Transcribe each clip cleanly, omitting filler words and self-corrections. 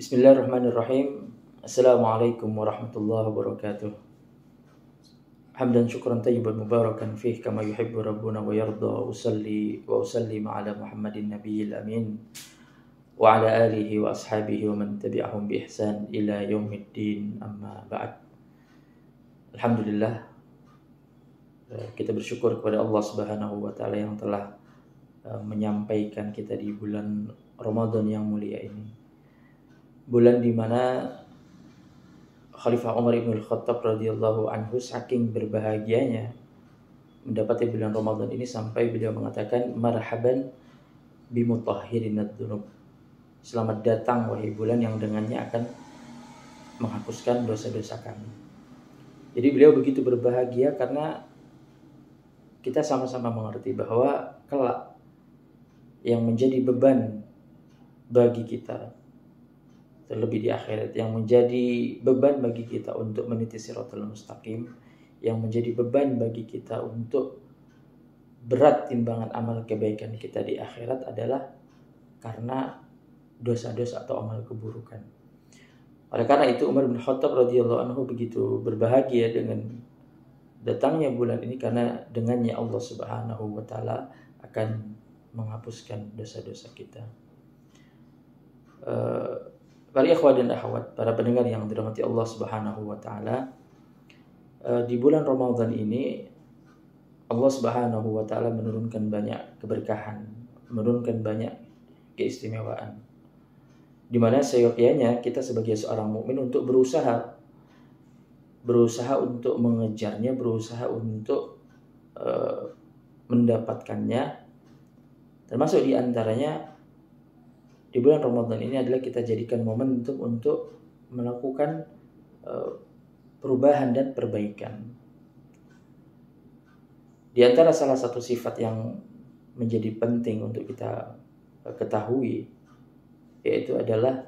Bismillahirrahmanirrahim. Assalamualaikum warahmatullahi wabarakatuh. Hamdan syukran tayyiban mubarakan fih kama yuhibbu rabbuna wa yarda. Usalli wa usallim ala Muhammadin nabiyil amin wa ala alihi wa ashabihi wa man tabi'ahum bi ihsan ila yaumiddin, amma ba'd. Alhamdulillah, kita bersyukur kepada Allah Subhanahu wa taala yang telah menyampaikan kita di bulan Ramadan yang mulia ini. Bulan di mana Khalifah Umar ibn al-Khattab radhiyallahu anhu saking berbahagianya mendapati bulan Ramadan ini sampai beliau mengatakan marhaban bimutahhirin ad-dzunub. Selamat datang wahai bulan yang dengannya akan menghapuskan dosa-dosa kami. Jadi beliau begitu berbahagia karena kita sama-sama mengerti bahwa kelak yang menjadi beban bagi kita, terlebih di akhirat, yang menjadi beban bagi kita untuk meniti siratal mustaqim, yang menjadi beban bagi kita untuk berat timbangan amal kebaikan kita di akhirat adalah karena dosa-dosa atau amal keburukan. Oleh karena itu Umar bin Khattab radhiyallahu anhu begitu berbahagia dengan datangnya bulan ini, karena dengannya Allah Subhanahu wa taala akan menghapuskan dosa-dosa kita. Para ikhwah dan akhwat, para pendengar yang dirahmati Allah Subhanahu wa taala, di bulan Ramadan ini Allah Subhanahu wa taala menurunkan banyak keberkahan, menurunkan banyak keistimewaan. Di mana seyogyanya kita sebagai seorang mukmin untuk berusaha untuk mengejarnya, berusaha untuk mendapatkannya. Termasuk di antaranya di bulan Ramadan ini adalah kita jadikan momentum untuk melakukan perubahan dan perbaikan. Di antara salah satu sifat yang menjadi penting untuk kita ketahui, yaitu adalah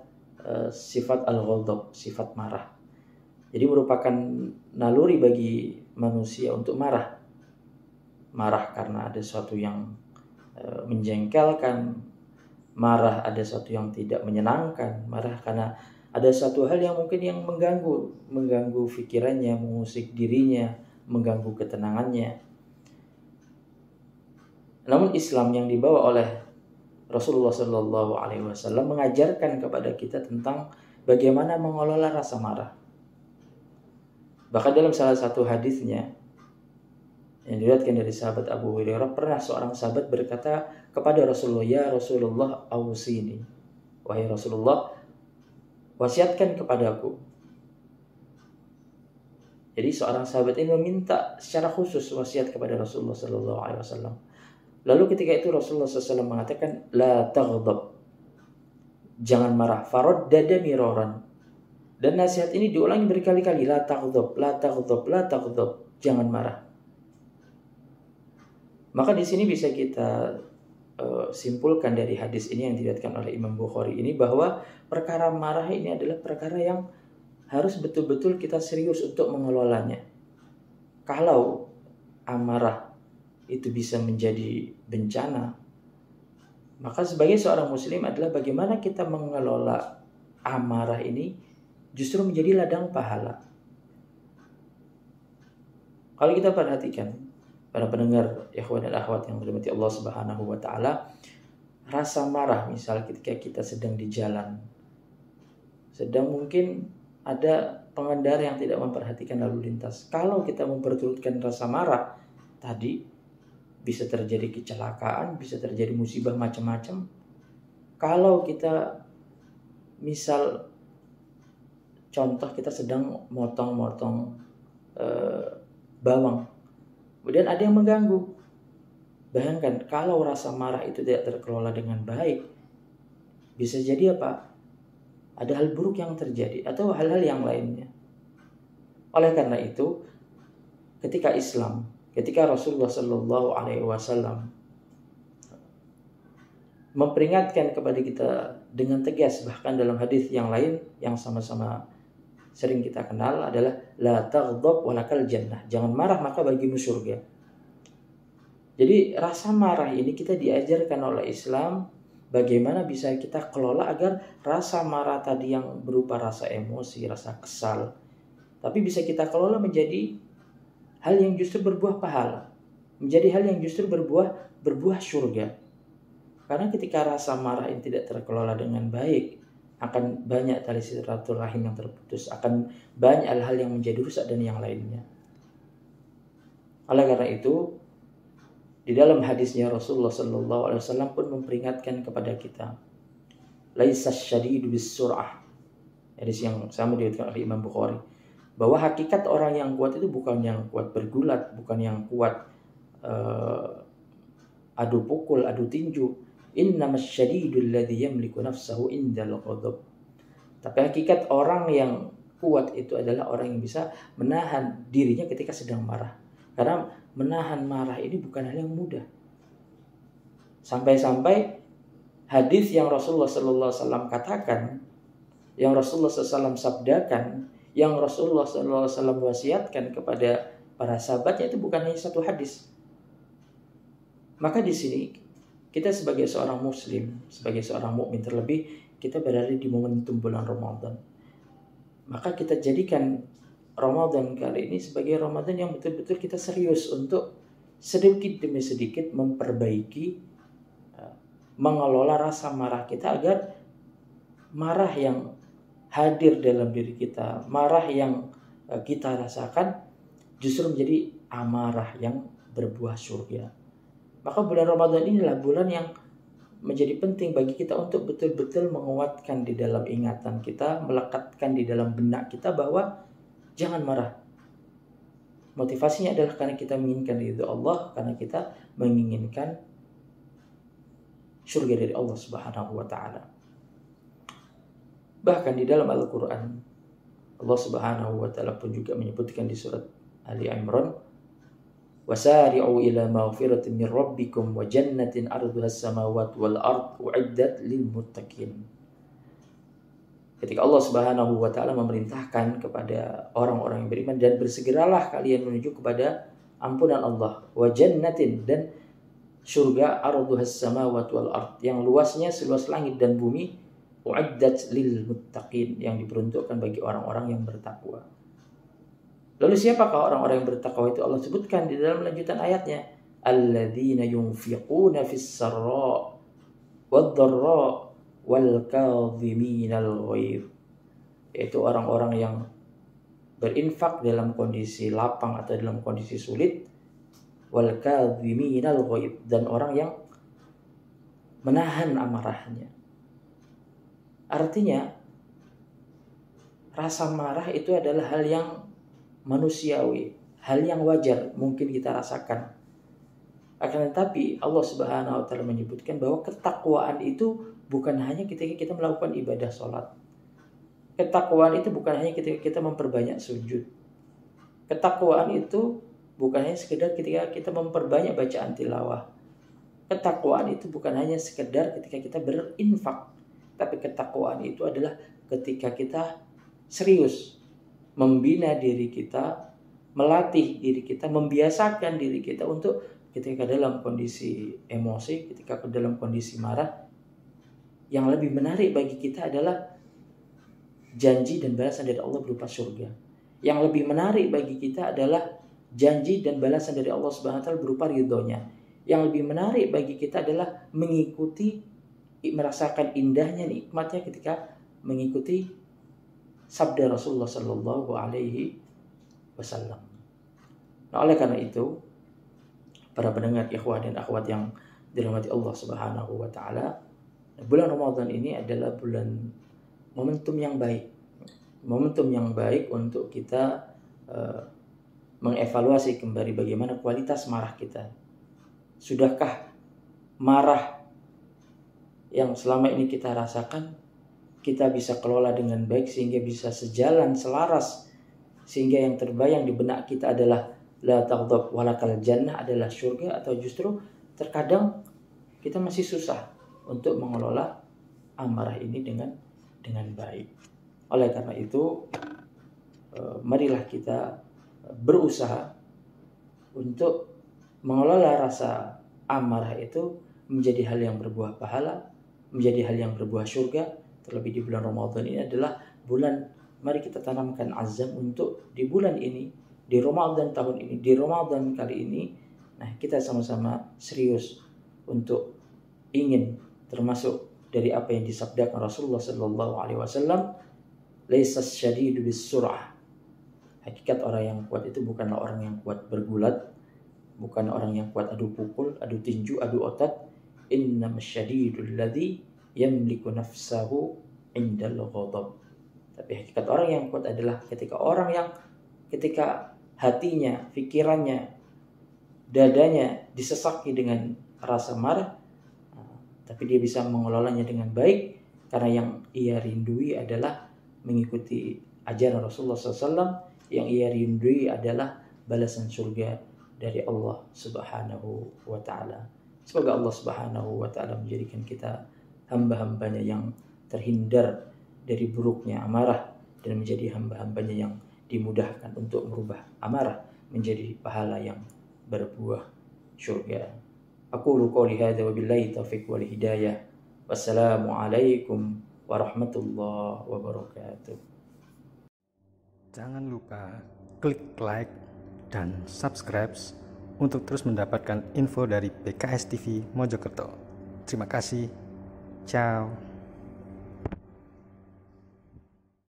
sifat al-ghadab, sifat marah. Jadi merupakan naluri bagi manusia untuk marah. Marah karena ada sesuatu yang menjengkelkan, marah ada sesuatu yang tidak menyenangkan, marah karena ada satu hal yang mungkin yang mengganggu pikirannya, mengusik dirinya, mengganggu ketenangannya. Namun Islam yang dibawa oleh Rasulullah Shallallahu Alaihi Wasallam mengajarkan kepada kita tentang bagaimana mengelola rasa marah. Bahkan dalam salah satu hadisnya yang diriwayatkan dari sahabat Abu Hurairah, pernah seorang sahabat berkata kepada Rasulullah, "Ya Rasulullah, awsini." Wahai Rasulullah, wasiatkan kepadaku. Jadi seorang sahabat ini meminta secara khusus wasiat kepada Rasulullah sallallahu alaihi wasallam. Lalu ketika itu Rasulullah SAW mengatakan, "La taghdab." Jangan marah. Faraddada miraran. Dan nasihat ini diulangi berkali-kali, "La taghdab, la taghdab, la taghdab." Jangan marah. Maka di sini bisa kita simpulkan dari hadis ini yang diriwayatkan oleh Imam Bukhari ini, bahwa perkara marah ini adalah perkara yang harus betul-betul kita serius untuk mengelolanya. Kalau amarah itu bisa menjadi bencana, maka sebagai seorang muslim adalah bagaimana kita mengelola amarah ini justru menjadi ladang pahala. Kalau kita perhatikan, para pendengar ikhwan dan akhwat yang dirahmati Allah Subhanahu wa taala, rasa marah misal ketika kita sedang di jalan, sedang mungkin ada pengendara yang tidak memperhatikan lalu lintas. Kalau kita memperturutkan rasa marah tadi, bisa terjadi kecelakaan, bisa terjadi musibah macam-macam. Kalau kita misal contoh kita sedang motong-motong bawang, kemudian ada yang mengganggu. Bayangkan kalau rasa marah itu tidak terkelola dengan baik, bisa jadi apa? Ada hal buruk yang terjadi atau hal-hal yang lainnya. Oleh karena itu, ketika Rasulullah Sallallahu Alaihi Wasallam memperingatkan kepada kita dengan tegas, bahkan dalam hadis yang lain yang sama-sama sering kita kenal adalah la taghdab walakal jannah. Jangan marah maka bagimu surga. Jadi rasa marah ini kita diajarkan oleh Islam bagaimana bisa kita kelola agar rasa marah tadi yang berupa rasa emosi, rasa kesal, tapi bisa kita kelola menjadi hal yang justru berbuah pahala, menjadi hal yang justru berbuah surga. Karena ketika rasa marah ini tidak terkelola dengan baik, akan banyak tali silaturahim yang terputus, akan banyak hal-hal yang menjadi rusak dan yang lainnya. Oleh karena itu, di dalam hadisnya Rasulullah SAW pun memperingatkan kepada kita, laisas syadidu bis-sur'ah. Hadis yang sama diriwayatkan oleh Imam Bukhari, bahwa hakikat orang yang kuat itu bukan yang kuat bergulat, bukan yang kuat adu pukul, adu tinju. Innamas syadidul ladzi yamliku nafsahu indal ghadab. Tapi hakikat orang yang kuat itu adalah orang yang bisa menahan dirinya ketika sedang marah. Karena menahan marah ini bukan hal yang mudah. Sampai-sampai hadis yang Rasulullah SAW katakan, yang Rasulullah SAW sabdakan, yang Rasulullah SAW wasiatkan kepada para sahabatnya itu bukan hanya satu hadis. Maka di sini kita sebagai seorang muslim, sebagai seorang mukmin, terlebih kita berada di momentum bulan Ramadan. Maka kita jadikan Ramadan kali ini sebagai Ramadan yang betul-betul kita serius untuk sedikit demi sedikit memperbaiki, mengelola rasa marah kita agar marah yang hadir dalam diri kita, marah yang kita rasakan justru menjadi amarah yang berbuah surga. Maka bulan Ramadan inilah bulan yang menjadi penting bagi kita untuk betul-betul menguatkan di dalam ingatan kita, melekatkan di dalam benak kita bahwa jangan marah. Motivasinya adalah karena kita menginginkan ridho Allah, karena kita menginginkan surga dari Allah Subhanahu wa taala. Bahkan di dalam Al-Qur'an Allah Subhanahu wa taala pun juga menyebutkan di surat Ali Imran, wasari'u ila maghfiratin min rabbikum wa jannatin 'arduha as-samawati wal ard u'iddat lil muttaqin. Ketika Allah Subhanahu wa taala memerintahkan kepada orang-orang yang beriman, dan bersegeralah kalian menuju kepada ampunan Allah, wa jannatin, dan surga, 'arduha as-samawati wal ard, yang luasnya seluas langit dan bumi, u'iddat lil muttaqin, yang diperuntukkan bagi orang-orang yang bertakwa. Lalu siapakah orang-orang yang bertakwa itu? Allah sebutkan di dalam lanjutan ayatnya, alladzina yunfiquna fis sarra wad dharra wal kadhiminal ghaidh, yaitu orang-orang yang berinfak dalam kondisi lapang atau dalam kondisi sulit, wal kadhiminal ghaidh, dan orang yang menahan amarahnya. Artinya rasa marah itu adalah hal yang manusiawi, hal yang wajar mungkin kita rasakan. Akan tetapi Allah Subhanahu wa taala menyebutkan bahwa ketakwaan itu bukan hanya ketika kita melakukan ibadah sholat. Ketakwaan itu bukan hanya ketika kita memperbanyak sujud. Ketakwaan itu bukan hanya sekedar ketika kita memperbanyak bacaan tilawah. Ketakwaan itu bukan hanya sekedar ketika kita berinfak. Tapi ketakwaan itu adalah ketika kita serius membina diri kita, melatih diri kita, membiasakan diri kita untuk ketika dalam kondisi emosi, ketika dalam kondisi marah, yang lebih menarik bagi kita adalah janji dan balasan dari Allah berupa surga. Yang lebih menarik bagi kita adalah janji dan balasan dari Allah Subhanahu wa taala berupa ridhonya. Yang lebih menarik bagi kita adalah mengikuti, merasakan indahnya, nikmatnya ketika mengikuti sabda Rasulullah Sallallahu Alaihi Wasallam. Nah, oleh karena itu, para pendengar ikhwah dan akhwat yang dirahmati Allah Subhanahu Wa Taala, bulan Ramadan ini adalah bulan momentum yang baik untuk kita mengevaluasi kembali bagaimana kualitas marah kita. Sudahkah marah yang selama ini kita rasakan kita bisa kelola dengan baik sehingga bisa sejalan, selaras, sehingga yang terbayang di benak kita adalah la taghdab walakal jannah, adalah surga, atau justru terkadang kita masih susah untuk mengelola amarah ini dengan baik. Oleh karena itu, marilah kita berusaha untuk mengelola rasa amarah itu menjadi hal yang berbuah pahala, menjadi hal yang berbuah surga. Terlebih di bulan Ramadan ini adalah bulan, mari kita tanamkan azam untuk di bulan ini, di Ramadan tahun ini, di Ramadan kali ini, nah kita sama-sama serius untuk ingin termasuk dari apa yang disabdakan Rasulullah Sallallahu Alaihi Wasallam, laisas syadidu bis-sur'ah. Hakikat orang yang kuat itu bukanlah orang yang kuat bergulat, bukan orang yang kuat adu pukul, adu tinju, adu otot. Innamas syadidul ladzi yamliku nafsahu indal ghadab. Tapi hakikat orang yang kuat adalah ketika hatinya, pikirannya, dadanya disesaki dengan rasa marah, tapi dia bisa mengelolanya dengan baik karena yang ia rindui adalah mengikuti ajaran Rasulullah SAW. Yang ia rindui adalah balasan surga dari Allah Subhanahu wa Ta'ala. Semoga Allah Subhanahu wa Ta'ala menjadikan kita hamba-hambanya yang terhindar dari buruknya amarah dan menjadi hamba-hambanya yang dimudahkan untuk merubah amarah menjadi pahala yang berbuah surga. Aqulu qouli hadza wa billahi taufiq wal hidayah. Wassalamualaikum warahmatullahi wabarakatuh. Jangan lupa klik like dan subscribe untuk terus mendapatkan info dari PKS TV Mojokerto. Terima kasih. Ciao.